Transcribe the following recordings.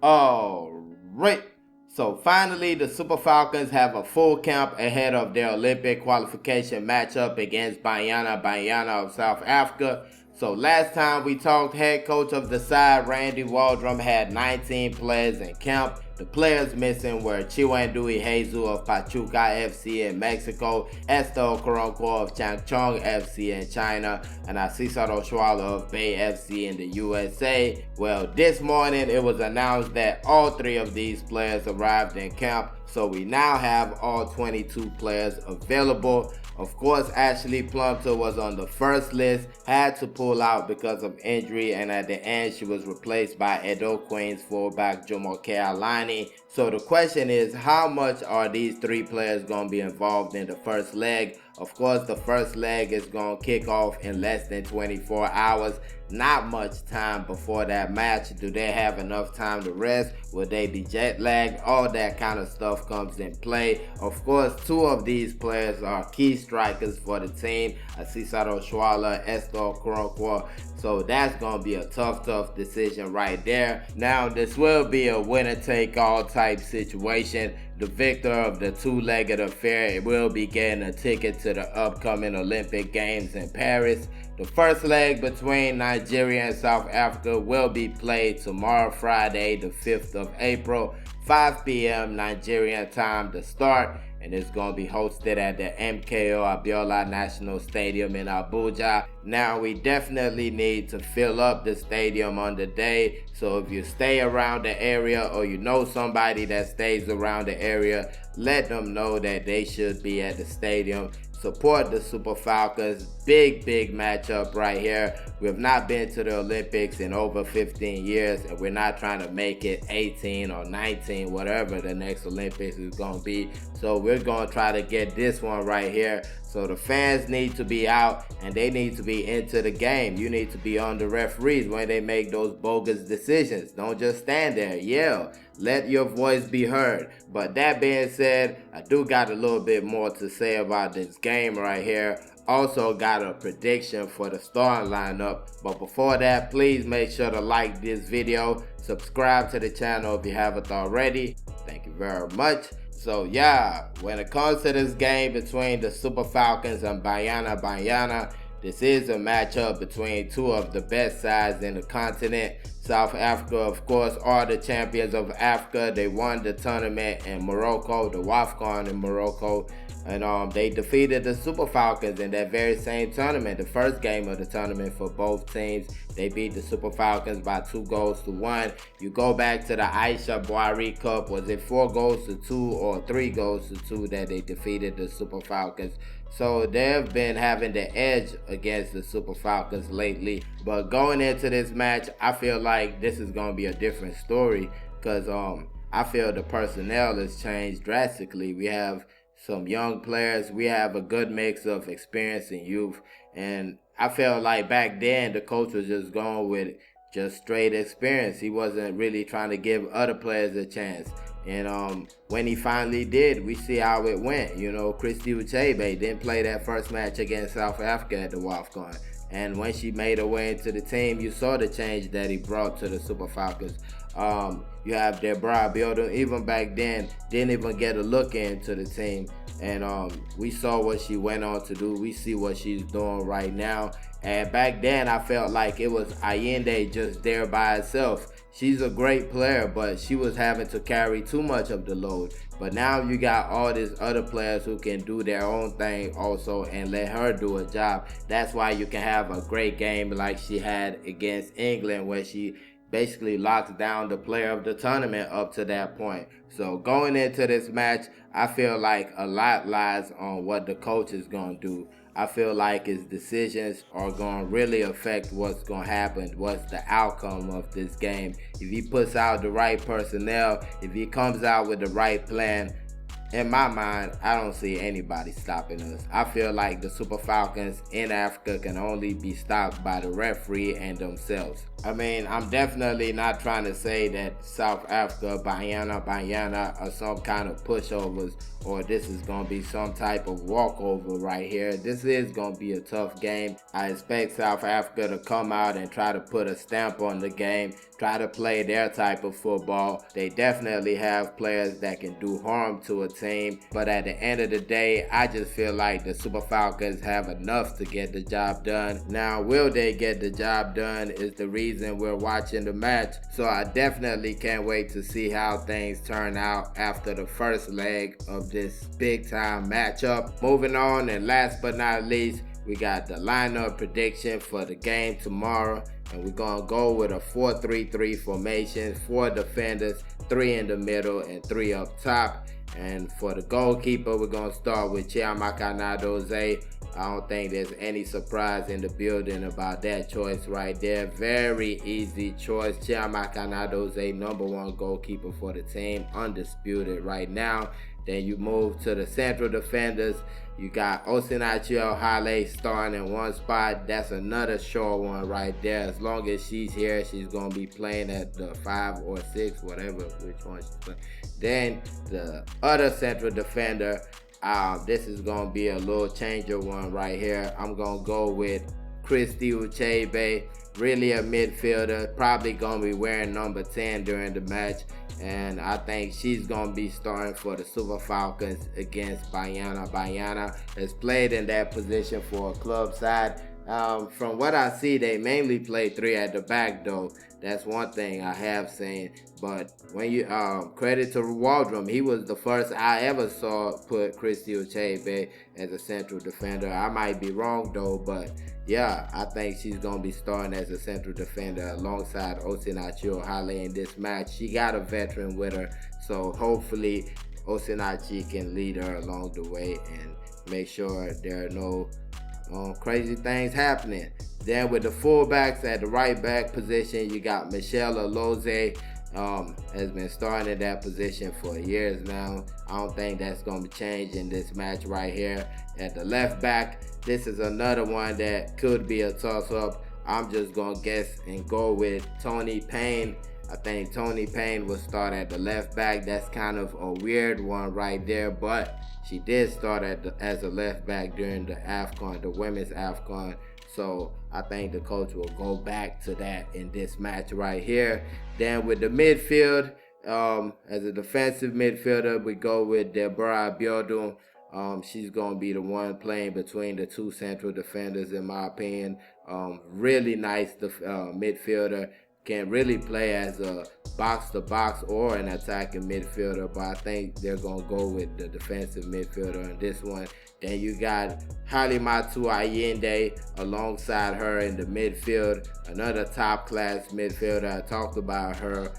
Alright, so finally the Super Falcons have a full camp ahead of their Olympic qualification matchup against Banyana of South Africa. So last time we talked, head coach of the side, Randy Waldrum, had 19 players in camp. The players missing were Chiwendui Hezu of Pachuca FC in Mexico, Esther Okoronkwo of Changchong FC in China, and Asisat Oshoala of Bay FC in the USA. Well, this morning it was announced that all three of these players arrived in camp, so we now have all 22 players available. Of course, Ashley Plumter was on the first list, had to pull out because of injury, and at the end she was replaced by Edo Queens fullback Jumoke Alani. So the question is, how much are these three players going to be involved in the first leg? Of course, the first leg is going to kick off in less than 24 hours. Not much time before that match. Do they have enough time to rest? Will they be jet lagged? All that kind of stuff comes in play. Of course, two of these players are key strikers for the team. Asisat Oshoala, Esther Okoronkwo. So that's going to be a tough decision right there. Now, this will be a winner-take-all type situation. The victor of the two-legged affair will be getting a ticket to the upcoming Olympic Games in Paris. The first leg between Nigeria and South Africa will be played tomorrow, Friday, the 5th of April, 5 p.m. Nigerian time to start, and it's going to be hosted at the MKO Abiola National Stadium in Abuja. Now, we definitely need to fill up the stadium on the day, so if you stay around the area or you know somebody that stays around the area, let them know that they should be at the stadium. Support the Super Falcons. Big matchup right here. We have not been to the Olympics in over 15 years, and we're not trying to make it 18 or 19, whatever the next Olympics is going to be. So we're going to try to get this one right here. So the fans need to be out, and they need to be into the game. You need to be on the referees when they make those bogus decisions. Don't just stand there, yell. Let your voice be heard. But that being said, I do got a little bit more to say about this game right here. Also got a prediction for the starting lineup. But before that, please make sure to like this video. Subscribe to the channel if you haven't already. Thank you very much. So yeah, when it comes to this game between the Super Falcons and Banyana, this is a matchup between two of the best sides in the continent. South Africa, of course, are the champions of Africa. They won the tournament in Morocco, the WAFCON in Morocco. And they defeated the Super Falcons in that very same tournament, the first game of the tournament for both teams. They beat the Super Falcons by 2-1. You go back to the Aisha Buhari Cup, was it 4-2 or 3-2 that they defeated the Super Falcons? So they've been having the edge against the Super Falcons lately. But going into this match, I feel like this is going to be a different story because I feel the personnel has changed drastically. We have some young players. We have a good mix of experience and youth. And I felt like back then the coach was just going with just straight experience. He wasn't really trying to give other players a chance. And when he finally did, we see how it went. You know, Christy Uchebe didn't play that first match against South Africa at the WAFCON. And when she made her way into the team, you saw the change that he brought to the Super Falcons. You have Deborah Abiodun, even back then, didn't even get a look into the team. And we saw what she went on to do. We see what she's doing right now. And back then, I felt like it was Allende just there by herself. She's a great player, but she was having to carry too much of the load. But now you got all these other players who can do their own thing also and let her do a job. That's why you can have a great game like she had against England, where she basically locks down the player of the tournament up to that point. So going into this match, I feel like a lot lies on what the coach is going to do. I feel like his decisions are going to really affect what's going to happen, what's the outcome of this game. If he puts out the right personnel, if he comes out with the right plan, in my mind, I don't see anybody stopping us. I feel like the Super Falcons in Africa can only be stopped by the referee and themselves. I mean, I'm definitely not trying to say that South Africa, Banyana are some kind of pushovers, or this is going to be some type of walkover right here. This is going to be a tough game. I expect South Africa to come out and try to put a stamp on the game, try to play their type of football. They definitely have players that can do harm to a team, but at the end of the day, I just feel like the Super Falcons have enough to get the job done. Now, will they get the job done is the reason we're watching the match, so I definitely can't wait to see how things turn out after the first leg of this big time matchup. Moving on, and last but not least, we got the lineup prediction for the game tomorrow, and we're going to go with a 4-3-3 formation, 4 defenders, 3 in the middle and 3 up top. And for the goalkeeper, we're going to start with Chiamaka Nadoze. I don't think there's any surprise in the building about that choice right there. Very easy choice. Chiamaka Nadoze, #1 goalkeeper for the team, undisputed right now. Then you move to the central defenders. You got Osinachi Ohale starting in one spot. That's another sure one right there. As long as she's here, she's going to be playing at the 5 or 6, whatever, which one she's playing. Then the other central defender, this is going to be a little changer one right here. I'm going to go with Christy Uchebe, really a midfielder, probably going to be wearing number 10 during the match. And I think she's going to be starting for the Super Falcons against Banyana. Banyana has played in that position for a club side. From what I see, they mainly play 3 at the back though. That's one thing I have seen. But when you credit to Waldrum, he was the first I ever saw put Christy Uchebe as a central defender. I might be wrong though, but yeah, I think she's going to be starting as a central defender alongside Osinachi Ohale in this match. She got a veteran with her, so hopefully Osinachi can lead her along the way and make sure there are no crazy things happening. Then with the fullbacks at the right back position, you got Michelle Aloze. Has been starting in that position for years now. I don't think that's going to change in this match right here. At the left back, this is another one that could be a toss-up. I'm just going to guess and go with Tony Payne. I think Tony Payne will start at the left back. That's kind of a weird one right there, but she did start as a left back during the AFCON, the women's AFCON. So I think the coach will go back to that in this match right here. Then with the midfield, as a defensive midfielder, we go with Deborah Abiodun. She's going to be the one playing between the 2 central defenders, in my opinion. Really nice midfielder. Can really play as a box-to-box or an attacking midfielder, but I think they're going to go with the defensive midfielder in this one. Then you got Halimatu Ayinde alongside her in the midfield, another top-class midfielder. I talked about her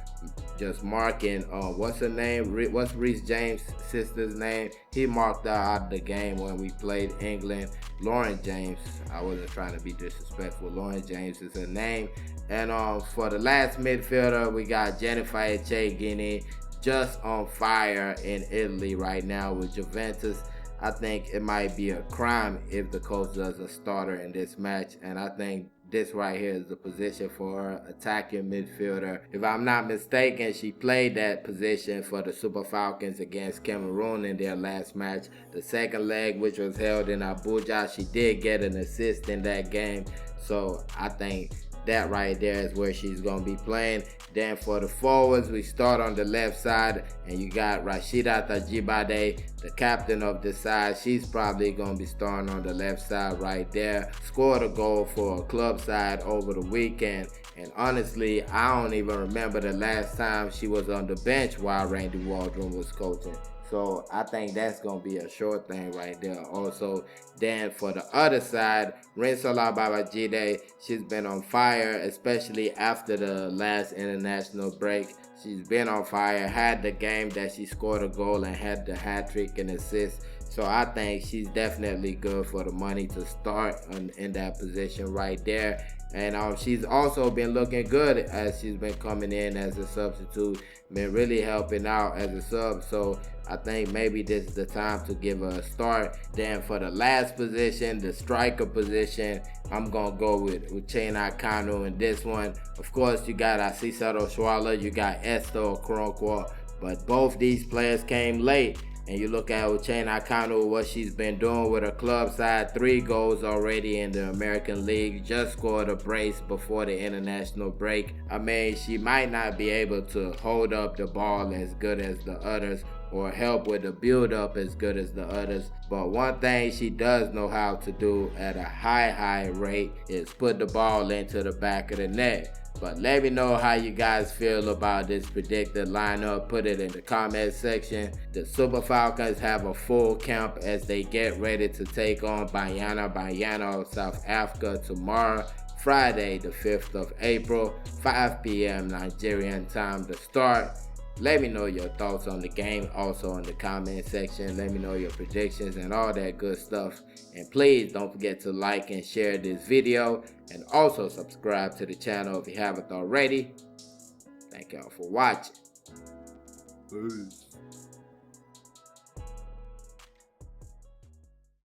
just marking, what's her name? What's Reece James' sister's name? He marked her out of the game when we played England. Lauren James. I wasn't trying to be disrespectful. Lauren James is her name. And for the last midfielder, we got Jennifer Echegini, just on fire in Italy right now with Juventus. I think it might be a crime if the coach does a starter in this match, and I think this right here is the position for her, attacking midfielder. If I'm not mistaken, she played that position for the Super Falcons against Cameroon in their last match. The second leg, which was held in Abuja, she did get an assist in that game. So I think that right there is where she's going to be playing. Then for the forwards, we start on the left side, and you got Rashida Tajibade, the captain of the side. She's probably going to be starting on the left side right there. Scored a goal for a club side over the weekend, and honestly, I don't even remember the last time she was on the bench while Randy Waldrum was coaching. So I think that's going to be a short thing right there also. Then for the other side, Rinsola Babajide, she's been on fire, especially after the last international break. She's been on fire, had the game that she scored a goal and had the hat-trick and assist. So I think she's definitely good for the money to start in that position right there. And she's also been looking good as she's been coming in as a substitute, been really helping out as a sub. So I think maybe this is the time to give her a start. Then for the last position, the striker position, I'm going to go with Uchenna Kanu in this one. Of course, you got Asisa Oshoala, you got Esther Okoronkwo, but both these players came late. And you look at Uchenna Kanu, what she's been doing with her club side, 3 goals already in the American League, just scored a brace before the international break. I mean, she might not be able to hold up the ball as good as the others or help with the build-up as good as the others. But one thing she does know how to do at a high rate is put the ball into the back of the net. But let me know how you guys feel about this predicted lineup. Put it in the comment section. The Super Falcons have a full camp as they get ready to take on Banyana of South Africa tomorrow, Friday the 5th of April, 5 p.m. Nigerian time to start. Let me know your thoughts on the game also in the comment section. Let me know your predictions and all that good stuff. And please don't forget to like and share this video. And also subscribe to the channel if you haven't already. Thank y'all for watching. Peace.